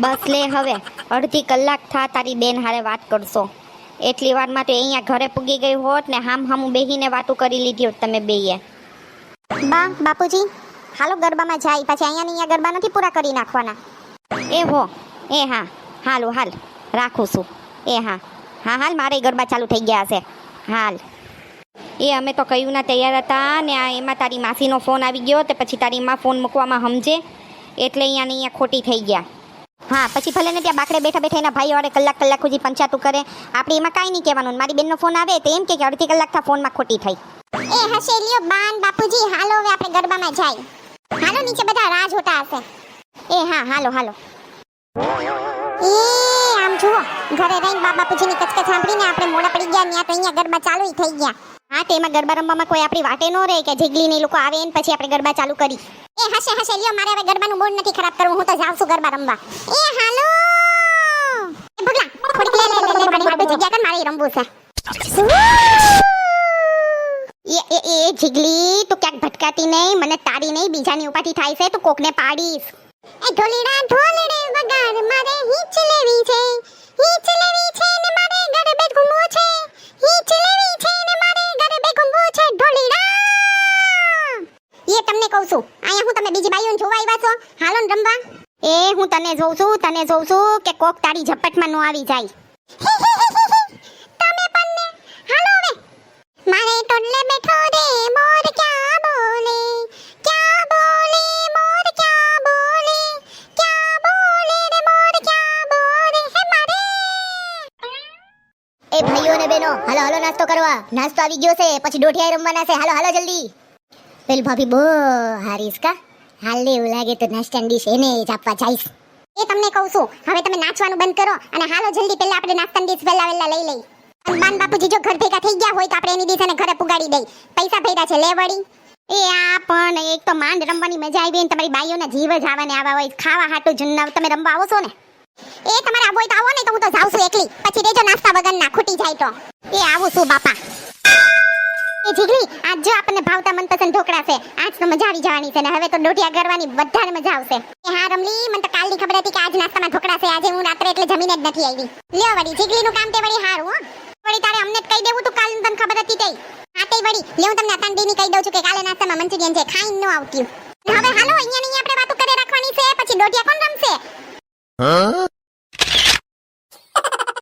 બસ લે હવે અડધી કલાક થા તારી બેન હારે વાત કરશો. એટલી વારમાં તો અહીંયા ઘરે પૂગી ગઈ હોત ને હામું બેહીને વાતું કરી લીધી હોત તમે બેયે. બા બાપુજી હાલો ગરબામાં જાય, પછી અહીંયા ને અહીંયા ગરબા નથી પૂરા કરી નાખવાના. એ હો એ હા હાલું હાલ રાખું છું. એ હા હા હાલ મારે ગરબા ચાલુ થઈ ગયા હશે. હાલ એ અમે તો કહ્યું ના તૈયાર હતા ને આ એમાં તારી માસીનો ફોન આવી ગયો તે પછી તારી માં ફોન મૂકવામાં સમજે એટલે અહીંયા ને અહીંયા ખોટી થઈ ગયા. હા પછી ભલે ને ત્યાં બાકડે બેઠા બેઠા એના ભાઈ વાળે કલાક સુધી પંચાતું કરે. આપણે એમાં કાંઈ નહીં કહેવાનું. મારી બેનનો ફોન આવે તો એમ કે અડધી કલાક થા ફોનમાં ખોટી થઈ. એ હશે લ્યો બાન બાપુજી હાલો હવે આપણે ગરબામાં જાય. હાલો નીચે બધા રાહ જોતા હશે. એ હા હાલો હાલો. એ આમ જુઓ ઘરે રહીને બા બાપુજીની કચકચ સાંભળીને આપણે મોડા પડી ગયા ત્યાં તો અહીંયા ગરબા ચાલુ થઈ ગયા. હા તેમાં ગરબા રમવામાં કોઈ આપણી વાટે ન રહે કે જીગલી ને લોકો આવે ને પછી આપણે ગરબા ચાલુ કરી. એ હશે લ્યો મારે હવે ગરબાનું મૂડ નથી ખરાબ કરવું. હું તો જાઉં છું ગરબા રમવા. એ હાલો એ ભગલા થોડીક લે મારી જગ્યા કર મારે રમવું છે. એ જીગલી તું ક્યાંક ભટકાતી નહીં, મને તારી નહીં બીજાની ઉપાથી થાય છે. તું કોકને પાડીશ. એ ઢોલીડા ઢોલડે વગાર મારે હીચ લેવી છે ને મારે ગરબે ઘૂમવું છે. હીચ લેવી છે ને મારે ગરબે ઘૂમવું છે ઢોલીડા. એ તમને કહું છું અહીંયા હું તમે બીજી બાઈઓને જોવા આવ્યા છો? હાલો ને રમવા. એ હું તને જોઉં છું કે કોક તારી ઝપટમાં નો આવી જાય. તમે પણ ને હાલો હવે. મારે ટોલે બેઠો રે મોર ક્યાં બોલે મોર ક્યાં બોલે રે મોર ક્યાં બોલે હે મારે. એ ભાઈઓ ને બહેનો હાલો નાસ્તો કરવા. નાસ્તો આવી ગયો છે પછી ડોઠિયા રમવાના છે. હાલો જલ્દી. પેલ ભાભી બહુ હારીસ કા હાલ એવું લાગે તો નાસ્તાની ડીશ એને જ આપવા જઈશ. એ તમને કહું છું હવે તમે નાચવાનું બંધ કરો અને હાલો જલ્દી પહેલા આપણે નાસ્તાની ડીશ વેલા લઈ લઈ. અને બાન બાપુજી જો ઘર ભેગા થઈ ગયા હોય તો આપણે એની ડીશ એને ઘરે પુગાડી દઈ. પૈસા ભર્યા છે લે વળી. એ આ પણ એક તો માંડ રમવાની મજા આવી ને તમારી બાઈઓના જીવ જ આવાને આવા હોય. ખાવા હાટું જન્નાવ તમે રમવા આવો છો ને. એ તમારે આવો હોય તો આવો ને તો હું તો જાઉં છું એકલી. પછી દેજો નાસ્તા વગર ના ખૂટી જાય તો. એ આવું છું બાપા. એ જીગલી આજ જો આપણને ભાવતા મનપસંદ ઢોકળા છે. આજ તો મજા આવી જવાની છે ને હવે તો ડોઢિયા કરવાની વધારે મજા આવશે. એ હા રમલી મને તો કાલની ખબર હતી કે આજ નાસ્તામાં ઢોકળા છે. આજે હું રાત્રે એટલે જમીને જ નથી આવી. લ્યો વળી જીગલીનું કામ તે વળી હારું હો. વળી તારે અમને જ કહી દેવું તું કાલ તને ખબર હતી તે. હા તે વળી લે હું તમને અતાંડીની કહી દઉં છું કે કાલે નાસ્તામાં મંચુરિયન છે ખાઈને ન આવતી. હવે હાલો અહીંયા આપણે વાતો કરે રાખવાની છે પછી ડોઢિયા કોણ રમશે?